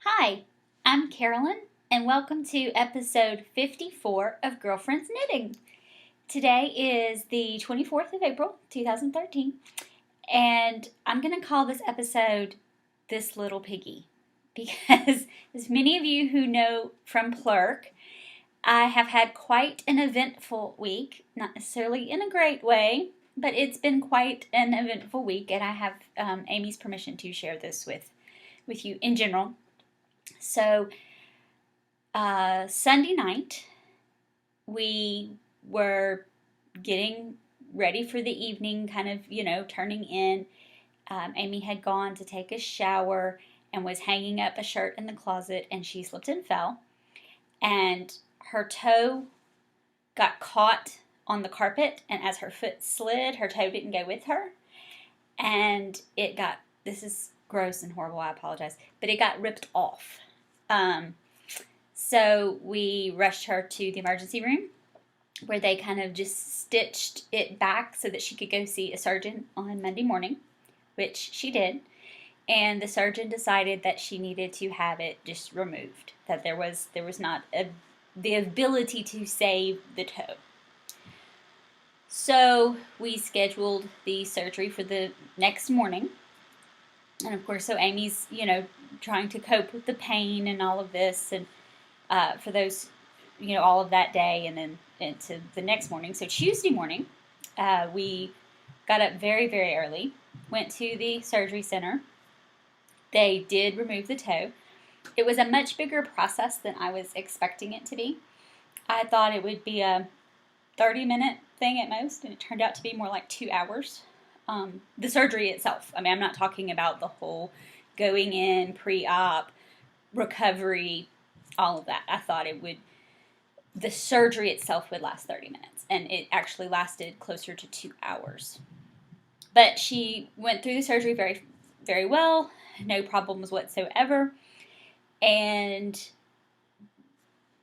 Hi, I'm Carolyn, and welcome to episode 54 of Girlfriends Knitting. Today is the 24th of April, 2013, and I'm going to call this episode This Little Piggy because, as many of you who know from Plurk, I have had quite an eventful week, not necessarily in a great way, but it's been quite an eventful week, and I have Amy's permission to share this with you in general. So, Sunday night, we were getting ready for the evening, kind of, turning in. Amy had gone to take a shower and was hanging up a shirt in the closet, and she slipped and fell. And her toe got caught on the carpet, and as her foot slid, her toe didn't go with her. And this is gross and horrible, I apologize, but it got ripped off. So we rushed her to the emergency room where they kind of just stitched it back so that she could go see a surgeon on Monday morning, which she did. And the surgeon decided that she needed to have it just removed, that there was not the ability to save the toe. So we scheduled the surgery for the next morning. And of course, so Amy's, trying to cope with the pain and all of this, and for those, all of that day and then into the next morning. So Tuesday morning, we got up very, very early, went to the surgery center. They did remove the toe. It was a much bigger process than I was expecting it to be. I thought it would be a 30-minute thing at most, and it turned out to be more like 2 hours. The surgery itself, I'm not talking about the whole going in, pre-op, recovery, all of that. I thought the surgery itself would last 30 minutes, and it actually lasted closer to 2 hours. But she went through the surgery very, very well, no problems whatsoever, and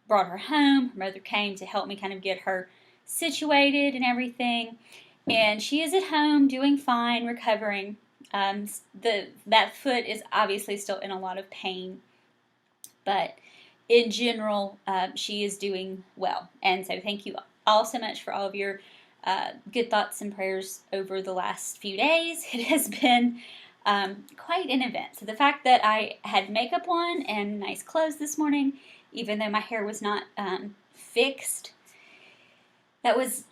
brought her home. Her mother came to help me kind of get her situated and everything, and she is at home doing fine, recovering. That foot is obviously still in a lot of pain, but in general, she is doing well. And so thank you all so much for all of your good thoughts and prayers over the last few days. It has been quite an event. So the fact that I had makeup on and nice clothes this morning, even though my hair was not fixed, that was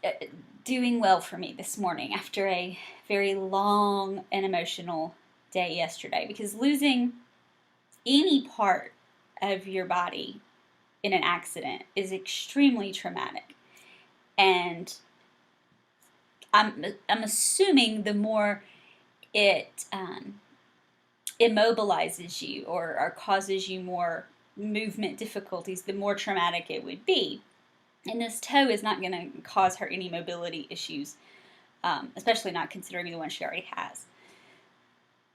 doing well for me this morning after a very long and emotional day yesterday, because losing any part of your body in an accident is extremely traumatic. And I'm assuming the more it immobilizes you or causes you more movement difficulties, the more traumatic it would be. And this toe is not going to cause her any mobility issues, especially not considering the one she already has.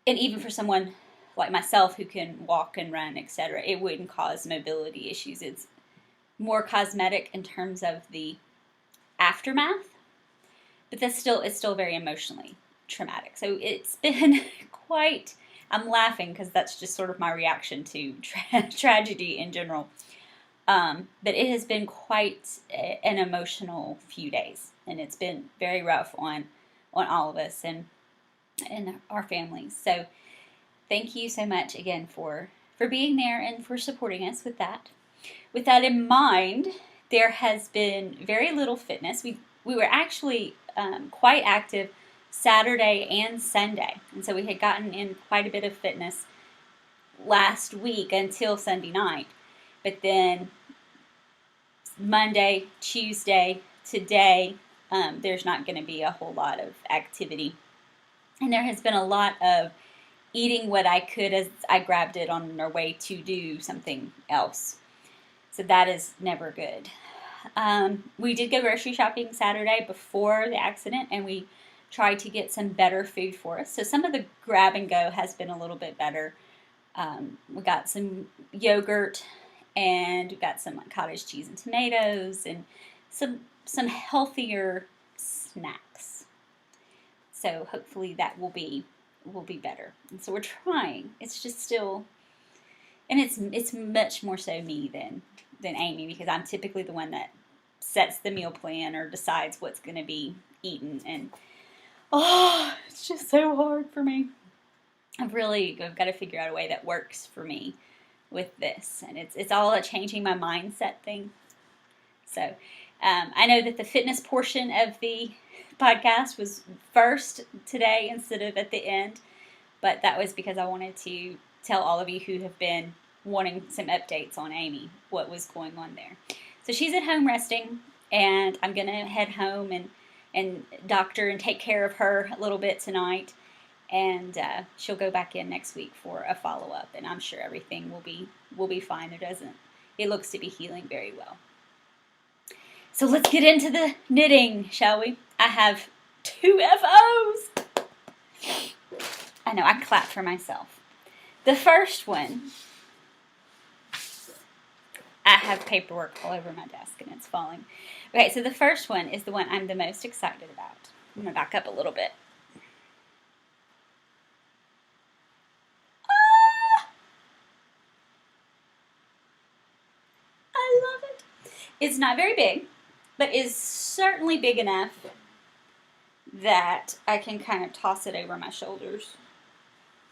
And even for someone like myself who can walk and run, etc., it wouldn't cause mobility issues. It's more cosmetic in terms of the aftermath, but it's still very emotionally traumatic. So it's been quite, I'm laughing because that's just sort of my reaction to tragedy in general. But it has been quite an emotional few days, and it's been very rough on all of us and our families. So thank you so much again for being there and for supporting us with that. With that in mind, there has been very little fitness. We were actually quite active Saturday and Sunday, and so we had gotten in quite a bit of fitness last week until Sunday night. But then Monday, Tuesday, today, there's not going to be a whole lot of activity. And there has been a lot of eating what I could as I grabbed it on our way to do something else. So that is never good. We did go grocery shopping Saturday before the accident, and we tried to get some better food for us. So some of the grab and go has been a little bit better. We got some yogurt, and we got some cottage cheese and tomatoes, and some healthier snacks. So hopefully that will be better. And so we're trying. It's just still And it's much more so me than Amy, because I'm typically the one that sets the meal plan or decides what's going to be eaten. And it's just so hard for me. I've got to figure out a way that works for me with this, and it's all a changing my mindset thing. So I know that the fitness portion of the podcast was first today instead of at the end, but that was because I wanted to tell all of you who have been wanting some updates on Amy, what was going on there. So she's at home resting, and I'm going to head home and doctor and take care of her a little bit tonight, and she'll go back in next week for a follow-up, and I'm sure everything will be fine. It looks to be healing very well. So let's get into the knitting, shall we? I have 2 FOs. I know, I clap for myself. The first one, I have paperwork all over my desk and it's falling. Okay, so the first one is the one I'm the most excited about. I'm going to back up a little bit. I love it. It's not very big, but is certainly big enough that I can kind of toss it over my shoulders.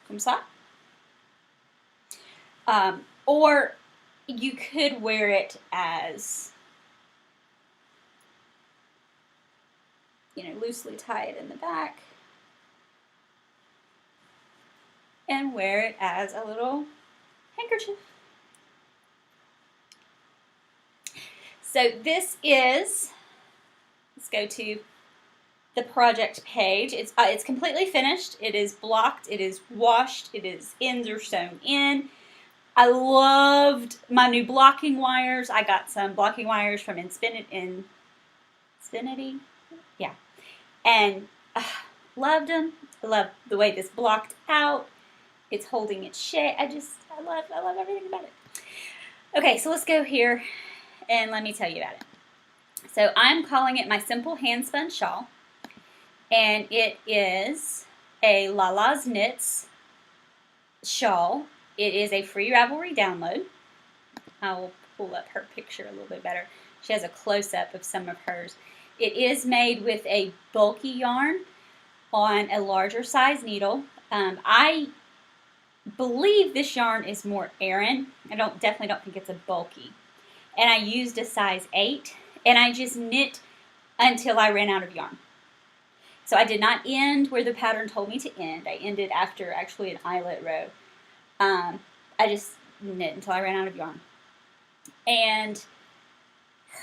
Comme ça? Or you could wear it as, loosely tie it in the back and wear it as a little handkerchief. So this is, let's go to the project page. It's completely finished. It is blocked. It is washed. Ends are sewn in. I loved my new blocking wires. I got some blocking wires from Infinity. Yeah. And loved them. I love the way this blocked out. It's holding its shape. I love everything about it. Okay, so let's go here and let me tell you about it. So I'm calling it my Simple Handspun Shawl. And it is a Lala's Knits shawl. It is a free Ravelry download. I'll pull up her picture a little bit better. She has a close-up of some of hers. It is made with a bulky yarn on a larger size needle. I believe this yarn is more Aran. I definitely don't think it's a bulky. And I used a size 8, and I just knit until I ran out of yarn. So I did not end where the pattern told me to end. I ended after actually an eyelet row. I just knit until I ran out of yarn. And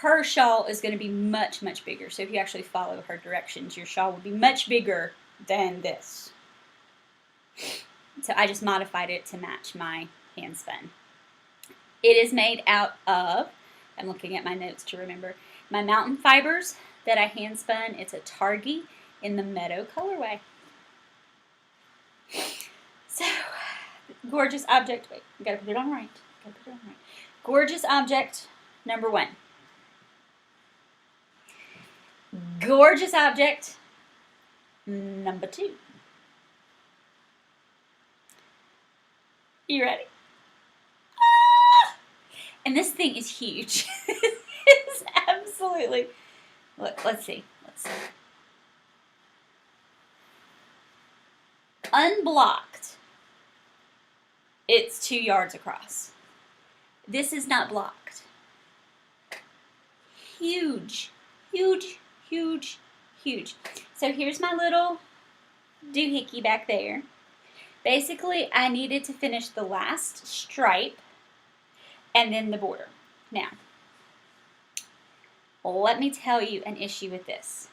her shawl is going to be much, much bigger. So if you actually follow her directions, your shawl will be much bigger than this. So I just modified it to match my handspun. It is made out of, I'm looking at my notes to remember, my mountain fibers that I handspun. It's a Targhee in the Meadow colorway. So, gorgeous object. Wait, you gotta put it on right. Gorgeous object number 1. Gorgeous object number 2. You ready? And this thing is huge. It's absolutely. Look, let's see. Unblocked, it's 2 yards across. This is not blocked. Huge, huge, huge, huge. So here's my little doohickey back there. Basically, I needed to finish the last stripe and then the border. Now, let me tell you an issue with this.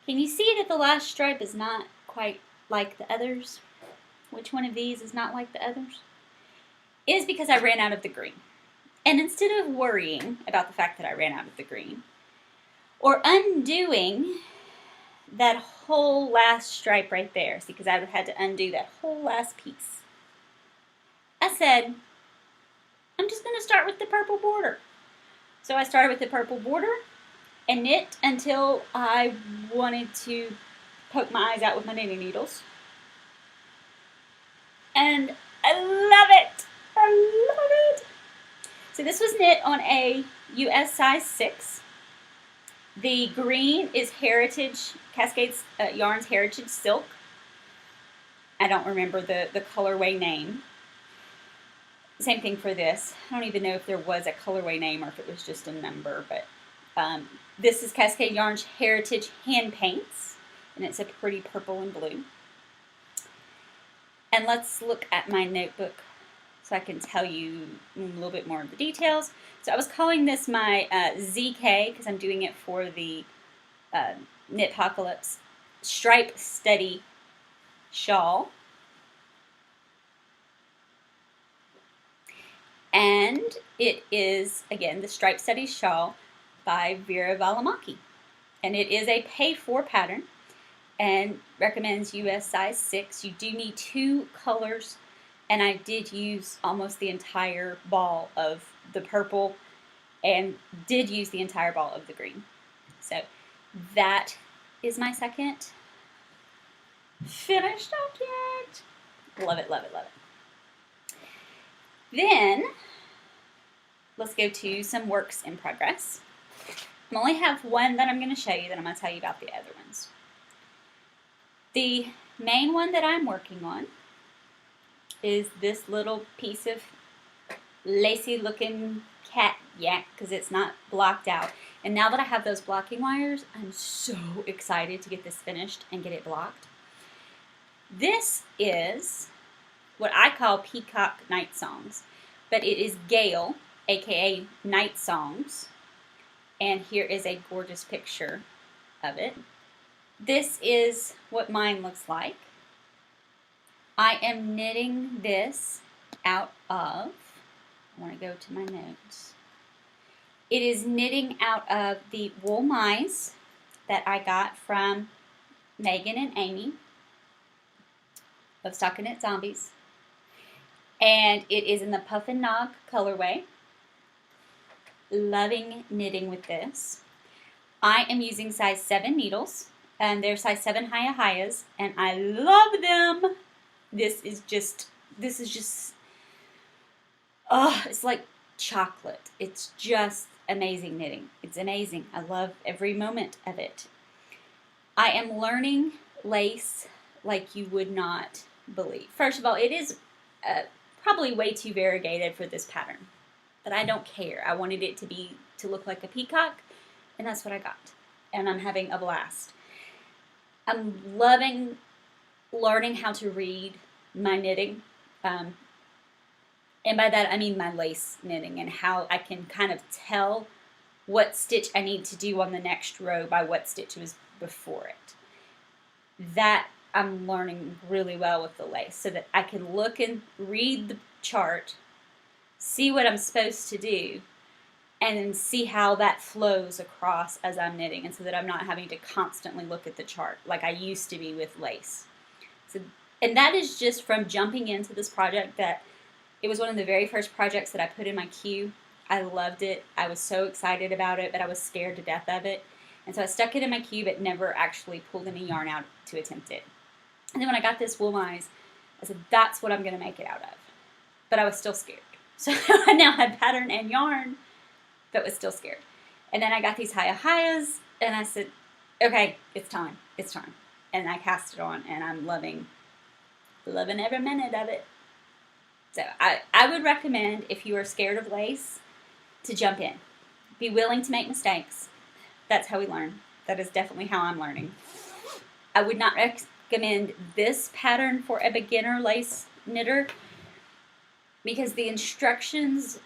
Can you see that the last stripe is not quite like the others? Which one of these is not like the others? It is because I ran out of the green. And instead of worrying about the fact that I ran out of the green, or undoing that whole last stripe right there, see, because I would have had to undo that whole last piece, I said, I'm just going to start with the purple border. So I started with the purple border and knit until I wanted to poke my eyes out with my knitting needles. And I love it. I knit on a US size 6. The green is Heritage, Cascades Yarns Heritage Silk. I don't remember the colorway name. Same thing for this. I don't even know if there was a colorway name or if it was just a number, but this is Cascade Yarns Heritage Hand Paints, and it's a pretty purple and blue. And let's look at my notebook so I can tell you a little bit more of the details. So I was calling this my ZK because I'm doing it for the Knitpocalypse Stripe Steady Shawl. And it is, again, the Stripe Steady Shawl by Vera Valimaki. And it is a pay-for pattern and recommends US size 6. You do need 2 colors, and I did use almost the entire ball of the purple and did use the entire ball of the green. So that is my second finished object. Love it, love it, love it. Then let's go to some works in progress. I only have one that I'm going to show you, then I'm going to tell you about the other ones. The main one that I'm working on is this little piece of lacy looking cat yak because it's not blocked out. And now that I have those blocking wires, I'm so excited to get this finished and get it blocked. This is what I call Peacock Nightsongs, but it is Gale, aka Nightsongs, and here is a gorgeous picture of it. This is what mine looks like. I am knitting this out of, I want to go to my notes. It is knitting out of the wool mice that I got from Megan and Amy of Stockinette Zombies. And it is in the Puff and Nog colorway. Loving knitting with this. I am using size 7 needles, and they're size 7 Hayas, and I love them. This is just, oh, it's like chocolate. It's just amazing knitting. It's amazing. I love every moment of it. I am learning lace like you would not believe. First of all, it is probably way too variegated for this pattern, but I don't care. I wanted it to look like a peacock, and that's what I got. And I'm having a blast. I'm loving learning how to read my knitting. And by that, I mean my lace knitting and how I can kind of tell what stitch I need to do on the next row by what stitch was before it. That I'm learning really well with the lace so that I can look and read the chart, see what I'm supposed to do, and then see how that flows across as I'm knitting, and so that I'm not having to constantly look at the chart like I used to be with lace. So, and that is just from jumping into this project. That it was one of the very first projects that I put in my queue. I loved it. I was so excited about it, but I was scared to death of it. And so I stuck it in my queue, but never actually pulled any yarn out to attempt it. And then when I got this wool mice, I said, that's what I'm going to make it out of. But I was still scared. So I now had pattern and yarn, but was still scared. And then I got these Hayas, and I said, okay, it's time. It's time. And I cast it on, and I'm loving every minute of it. So I would recommend, if you are scared of lace, to jump in. Be willing to make mistakes. That's how we learn. That is definitely how I'm learning. I would not recommend this pattern for a beginner lace knitter because the instructions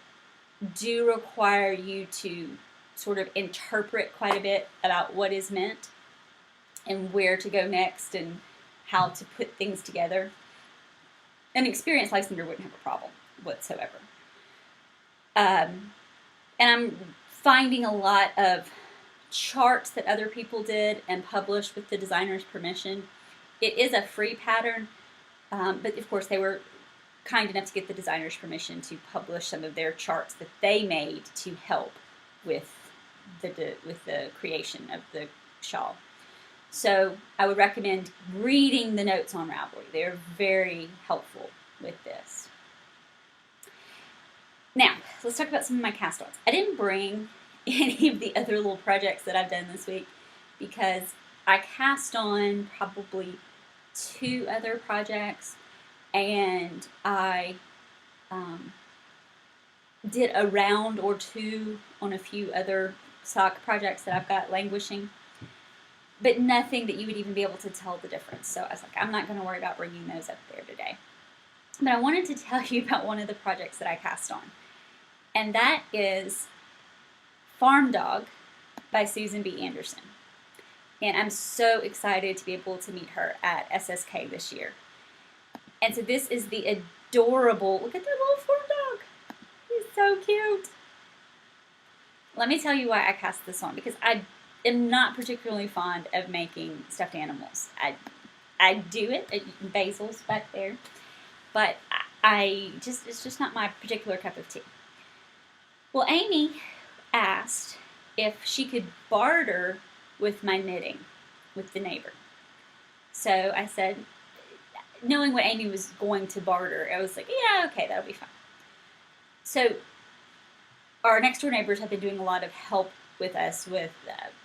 do require you to sort of interpret quite a bit about what is meant and where to go next and how to put things together. An experienced lace knitter wouldn't have a problem whatsoever. And I'm finding a lot of charts that other people did and published with the designer's permission. It is a free pattern, but of course they were kind enough to get the designer's permission to publish some of their charts that they made to help with the creation of the shawl. So I would recommend reading the notes on Ravelry. They're very helpful with this. Now, let's talk about some of my cast-ons. I didn't bring any of the other little projects that I've done this week because I cast on probably 2 other projects, and I did a round or 2 on a few other sock projects that I've got languishing, but nothing that you would even be able to tell the difference. So I was like, I'm not going to worry about bringing those up there today. But I wanted to tell you about one of the projects that I cast on, and that is Farm Dog by Susan B. Anderson. And I'm so excited to be able to meet her at SSK this year. And so this is the adorable, look at that little farm dog. He's so cute. Let me tell you why I cast this on, because I am not particularly fond of making stuffed animals. I do it, Basil's back there, but it's just not my particular cup of tea. Well, Amy asked if she could barter with my knitting with the neighbor. So I said, knowing what Amy was going to barter, I was like, yeah, okay, that'll be fine. So our next door neighbors have been doing a lot of help with us with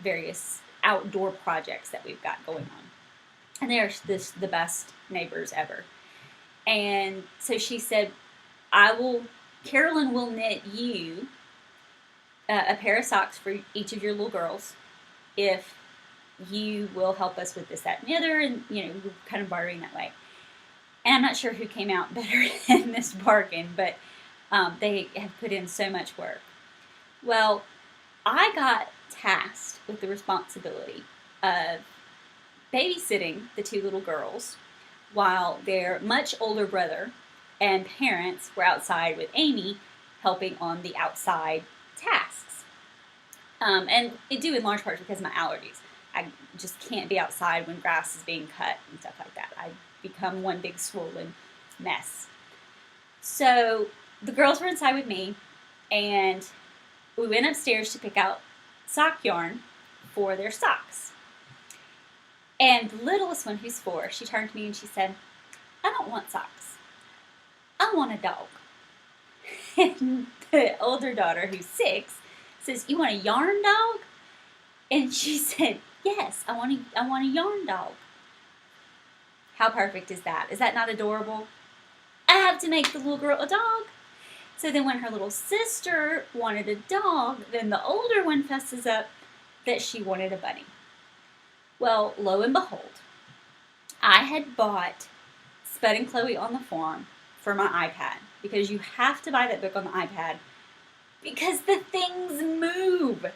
various outdoor projects that we've got going on. And they are the best neighbors ever. And so she said, Carolyn will knit you a pair of socks for each of your little girls if you will help us with this, that, and the other, and, we're kind of bartering that way. And I'm not sure who came out better in this bargain, but they have put in so much work. Well, I got tasked with the responsibility of babysitting the 2 little girls while their much older brother and parents were outside with Amy helping on the outside tasks. And it due in large part because of my allergies. I just can't be outside when grass is being cut and stuff like that. I become one big swollen mess. So the girls were inside with me, and we went upstairs to pick out sock yarn for their socks. And the littlest one, who's 4, she turned to me and she said, I don't want socks. I want a dog. And the older daughter, who's 6, says, you want a yarn dog? And she said, yes, I want a yarn dog. How perfect is that? Is that not adorable? I have to make the little girl a dog. So then when her little sister wanted a dog, then the older one fesses up that she wanted a bunny. Well, lo and behold, I had bought Spud and Chloe on the Farm for my iPad, because you have to buy that book on the iPad because the things move.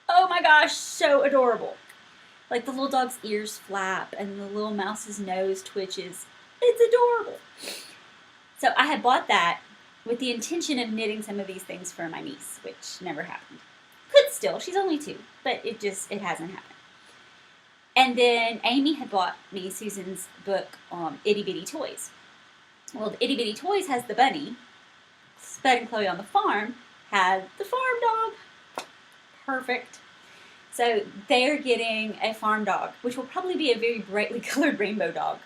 Oh my gosh, so adorable. Like the little dog's ears flap and the little mouse's nose twitches. It's adorable. So I had bought that with the intention of knitting some of these things for my niece, which never happened. Could still, she's only 2, but it hasn't happened. And then Amy had bought me Susan's book on Itty Bitty Toys. Well, the Itty Bitty Toys has the bunny. Spud and Chloe on the Farm had the farm dog. Perfect. So they're getting a farm dog, which will probably be a very brightly colored rainbow dog,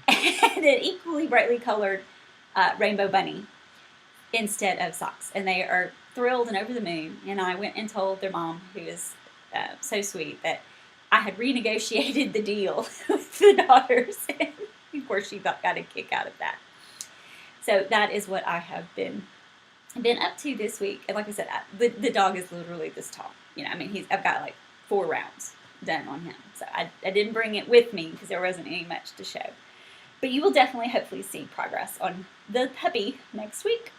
and an equally brightly colored rainbow bunny instead of socks. And they are thrilled and over the moon. And I went and told their mom, who is so sweet, that I had renegotiated the deal with the daughters. And of course, she got a kick out of that. So that is what I have been up to this week. And like I said, the dog is literally this tall. I've got like 4 rounds done on him. So I didn't bring it with me because there wasn't any much to show. But you will definitely hopefully see progress on the puppy next week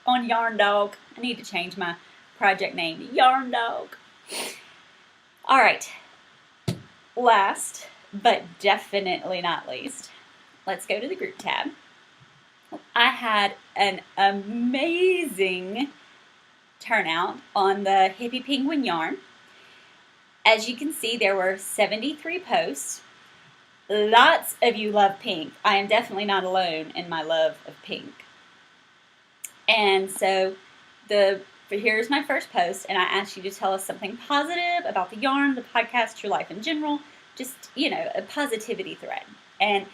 on Yarn Dog. I need to change my project name, Yarn Dog. All right. Last, but definitely not least, let's go to the group tab. I had an amazing turnout on the HippiePenguin yarn. As you can see, there were 73 posts. Lots of you love pink. I am definitely not alone in my love of pink. And so here's my first post, and I asked you to tell us something positive about the yarn, the podcast, your life in general, just, a positivity thread. And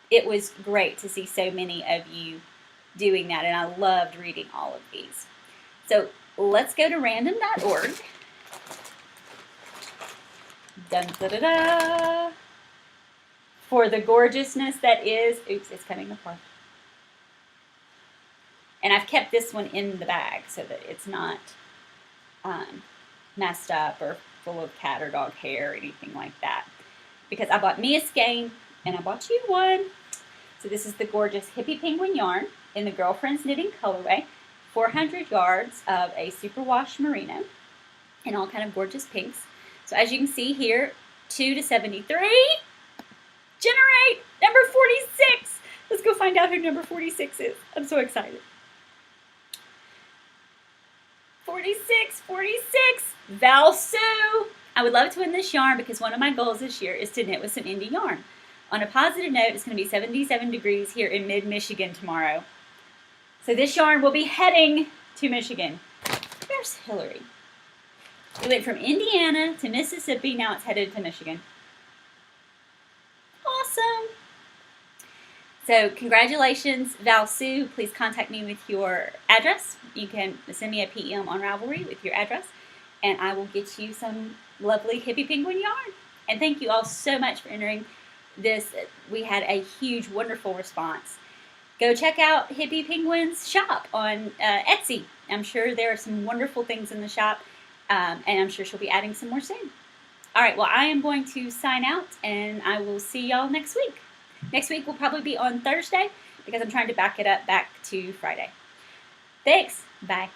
it was great to see so many of you doing that, and I loved reading all of these. So let's go to random.org. Dun, da, da, da, for the gorgeousness that is, oops, it's coming apart. And I've kept this one in the bag so that it's not messed up or full of cat or dog hair or anything like that. Because I bought me a skein and I bought you one. So this is the gorgeous HippiePenguin yarn in the Girlfriend's Knitting colorway. 400 yards of a superwash merino in all kind of gorgeous pinks. So as you can see here, 2 to 73. Generate number 46. Let's go find out who number 46 is. I'm so excited. 46, 46, Val Sue. I would love to win this yarn because one of my goals this year is to knit with some indie yarn. On a positive note, it's going to be 77 degrees here in mid-Michigan tomorrow. So this yarn will be heading to Michigan. There's Hillary. We went from Indiana to Mississippi, now it's headed to Michigan. Awesome. So congratulations, Val Sue. Please contact me with your address. You can send me a PM on Ravelry with your address, and I will get you some lovely HippiePenguin yarn. And thank you all so much for entering this. We had a huge, wonderful response. Go check out HippiePenguin's shop on Etsy. I'm sure there are some wonderful things in the shop, and I'm sure she'll be adding some more soon. All right, well, I am going to sign out, and I will see y'all next week. Next week will probably be on Thursday because I'm trying to back it up back to Friday. Thanks. Bye.